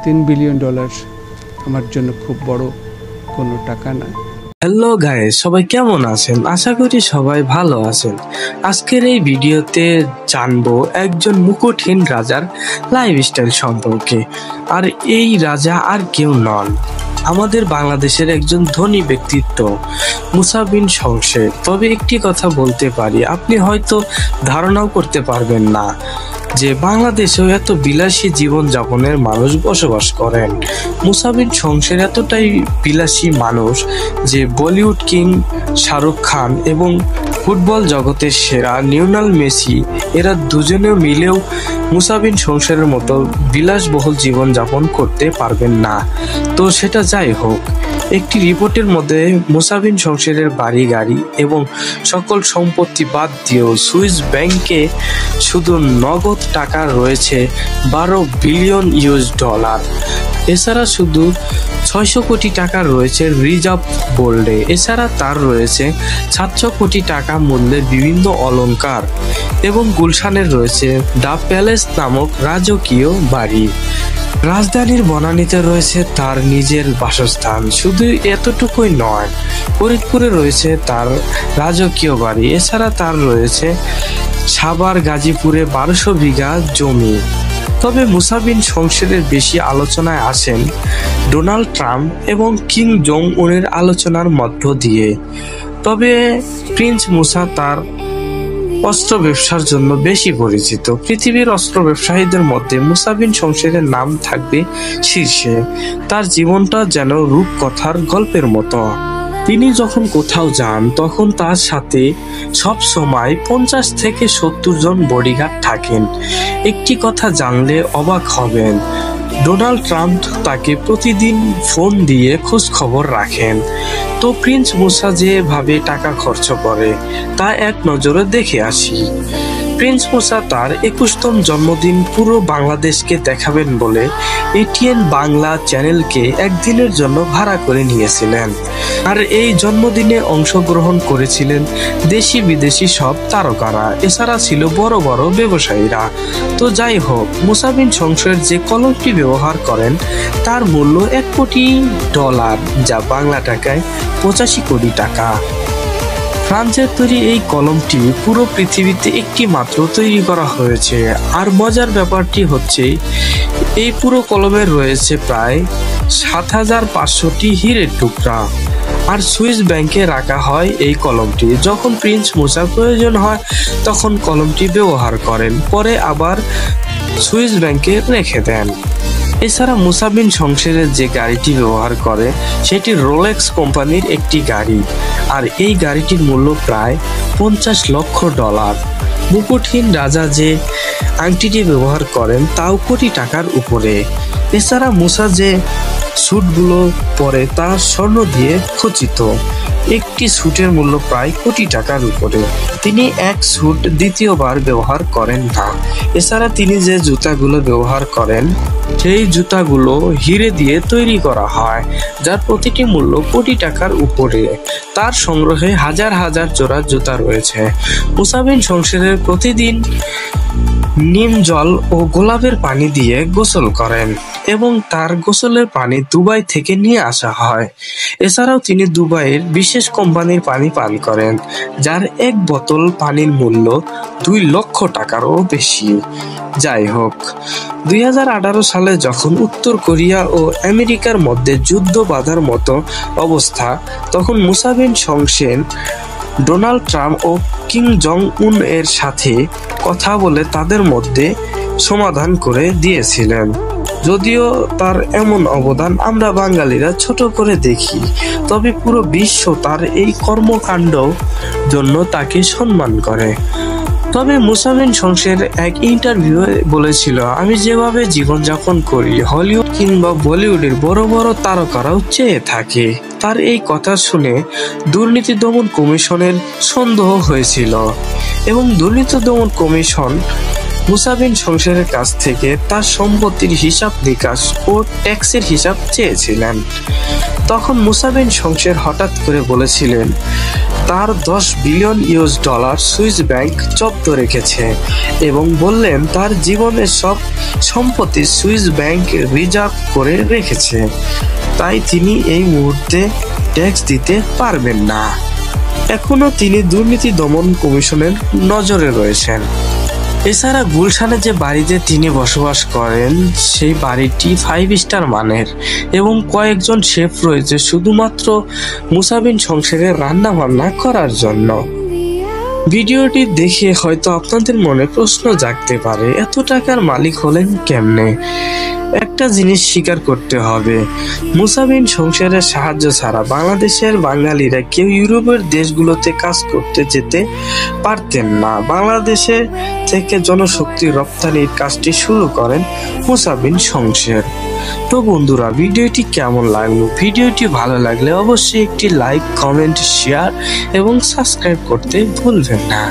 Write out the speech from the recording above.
$3 billion আমার জন্য খুব বড় কোনো টাকা না। হ্যালো গাইস, সবাই কেমন আছেন? আশা করি সবাই ভালো আছেন। আজকের এই ভিডিওতে জানবো একজন মুকুটহীন রাজার লাইফস্টাইল সম্পর্কে। আর এই রাজা আর কেউ নন, আমাদের বাংলাদেশের একজন ধনী ব্যক্তিত্ব মুসা বিন শমসের। তবে একটি কথা বলতে পারি, আপনি হয়তো ধারণাও করতে পারবেন না যে বাংলাদেশেও এত বিলাসী জীবন যাপনের মানুষ বসবাস করেন। মুসা বিন শমসের এতটাই বিলাসী মানুষ যে বলিউড কিং শাহরুখ খান এবং ফুটবল জগতের সেরা লিওনেল মেসি এরা দুজনেও মিলেও মুসা বিন শমসেরের মতো বিলাসবহুল জীবন যাপন করতে পারবেন না। তো সেটা যাই হোক, একটি রিপোর্টের মধ্যে মুসা বিন শমসেরের বাড়ি গাড়ি এবং সকল সম্পত্তি বাদ দিয়েও সুইস ব্যাংকে শুধু নগদ টাকা রয়েছে $12 বিলিয়ন। এছাড়া শুধু 600 কোটি টাকা রয়েছে রিজার্ভ বোর্ডে। এছাড়া তার রয়েছে 700 কোটি টাকা মূল্যের বিভিন্ন অলংকার এবং গুলশানের রয়েছে দ্য প্যালেস নামক রাজকীয় বাড়ি। রাজধানীর বনানীতে রয়েছে তার নিজের বাসস্থান। শুধু এতটুকুই নয়, ফরিদপুরে রয়েছে তার রাজকীয় বাড়ি। এছাড়া তার রয়েছে সাভার গাজীপুরে 1200 বিঘা জমি। তবে মুসা বিন শমসেরের বেশি আলোচনায় আসেন ডোনাল্ড ট্রাম্প এবং কিং জং উনের আলোচনার মধ্য দিয়ে। তবে প্রিন্স মুসা তার অস্ত্র ব্যবসার জন্য বেশি পরিচিত। পৃথিবীর অস্ত্র ব্যবসায়ীদের মধ্যে মুসা বিন শমসেরের নাম থাকবে শীর্ষে। তার জীবনটা যেন রূপকথার গল্পের মতো। তিনি যখন কোথাও যান তখন তার সাথে সব সময় 50 থেকে 70 জন বডিগার্ড থাকেন। একটি কথা জানলে অবাক হবেন, ডোনাল্ড ট্রাম্প তাকে প্রতিদিন ফোন দিয়ে খোঁজ খবর রাখেন। তো প্রিন্স মুসা যেভাবে টাকা খরচ করে তা এক নজরে দেখে আসি। প্রিন্স মুসা তার 21তম জন্মদিন পুরো বাংলাদেশকে দেখাবেন বলে এটিএন বাংলা চ্যানেলকে একদিনের জন্য ভাড়া করে নিয়েছিলেন। আর এই জন্মদিনে অংশগ্রহণ করেছিলেন দেশি বিদেশি সব তারকারা। এছাড়া ছিল বড় বড় ব্যবসায়ীরা। তো যাই হোক, মুসা বিন শমসের যে কলমটি ব্যবহার করেন তার মূল্য $1 কোটি, যা বাংলা টাকায় 85 কোটি টাকা। ফ্রান্সের তৈরি এই কলমটি পুরো পৃথিবীতে একটি মাত্র তৈরি করা হয়েছে। আর মজার ব্যাপারটি হচ্ছে এই পুরো কলমের রয়েছে প্রায় 7500টি হীরের টুকরা। আর সুইস ব্যাংকে রাখা হয় এই কলমটি। যখন প্রিন্স মুসার প্রয়োজন হয় তখন কলমটি ব্যবহার করেন, পরে আবার সুইস ব্যাংকে রেখে দেন। এছাড়া মুসা বিন শমসেরের যে গাড়িটি ব্যবহার করে সেটি রোলেক্স কোম্পানির একটি গাড়ি। আর এই গাড়িটির মূল্য প্রায় $50 লক্ষ। মুকুটহীন রাজা যে আংটিটি ব্যবহার করেন তাও কোটি টাকার উপরে। এছাড়া মুসা যে স্যুটগুলো পরে তা স্বর্ণ দিয়ে খচিত। একটি স্যুটের মূল্য প্রায় কোটি টাকার উপরে। তিনি এক স্যুট দ্বিতীয়বার ব্যবহার করেন না। এছাড়া তিনি যে জুতাগুলো ব্যবহার করেন সেই জুতাগুলো হিরে দিয়ে তৈরি করা হয়, যার প্রতিটি মূল্য কোটি টাকার উপরে। তার সংগ্রহে হাজার হাজার জোড়া জুতা রয়েছে। মুসা বিন শমসেরের প্রতিদিন নিম জল ও গোলাপের পানি দিয়ে গোসল করেন এবং তার গোসলের পানি দুবাই থেকে নিয়ে আসা হয়। এছাড়াও তিনি দুবাইয়ের বিশেষ কোম্পানির পানি পান করেন, যার এক বোতল পানির মূল্য $2 লক্ষ টাকারও বেশি। যাই হোক, 2018 সালে যখন উত্তর কোরিয়া ও আমেরিকার মধ্যে যুদ্ধ বাঁধার মতো অবস্থা, তখন মুসা বিন শমসের ডোনাল্ড ট্রাম্প ও কিং জং উন এর সাথে কথা বলে তাদের মধ্যে সমাধান করে দিয়েছিলেন। যদিও তার এমন অবদান আমরা বাঙালিরা ছোট করে দেখি, তবে পুরো বিশ্ব তার এই কর্মকাণ্ড জন্য তাকে সম্মান করে। তবে মুসা বিন শমসের এক ইন্টারভিউয়ে বলেছিল, আমি যেভাবে জীবনযাপন করি হলিউড কিংবা বলিউডের বড় বড় তারকারাও চেয়ে থাকে। তার এই কথা শুনে দুর্নীতি দমন কমিশনের সন্দেহ হয়েছিল এবং দুর্নীতি দমন কমিশন মুসা বিন সংসারের কাছ থেকে তার সম্পত্তির হিসাব নিকাশ ও ট্যাক্সের হিসাব চেয়েছিলেন। তখন মুসা বিন সংসার হঠাৎ করে বলেছিলেন তার $10 বিলিয়ন সুইস ব্যাংক জব্দ রেখেছে এবং বললেন তার জীবনের সব সম্পত্তি সুইস ব্যাংক রিজার্ভ করে রেখেছে, তাই তিনি এই মুহূর্তে ট্যাক্স দিতে পারবেন না। এখনো তিনি দুর্নীতি দমন কমিশনের নজরে রয়েছেন। এছাড়া গুলশানে যে বাড়িতে তিনি বসবাস করেন সেই বাড়িটি 5 স্টার মানের এবং কয়েকজন শেফ রয়েছে শুধুমাত্র মুসা বিন সংসারের রান্না বান্না করার জন্য। ভিডিওটি দেখে হয়তো আপনাদের মনে প্রশ্ন জাগতে পারে, এত টাকার মালিক হলেন কেমনে? একটা জিনিস স্বীকার করতে হবে, মুসা বিন সংসারের সাহায্য ছাড়া বাংলাদেশের বাঙালিরা কেউ ইউরোপের দেশগুলোতে কাজ করতে যেতে পারতেন না। বাংলাদেশে থেকে জনশক্তি রপ্তানির কাজটি শুরু করেন মুসা বিন সংসার। তো বন্ধুরা, ভিডিওটি কেমন লাগলো? ভিডিওটি ভালো লাগলে অবশ্যই একটি লাইক, কমেন্ট, শেয়ার এবং সাবস্ক্রাইব করতে ভুলবেন না।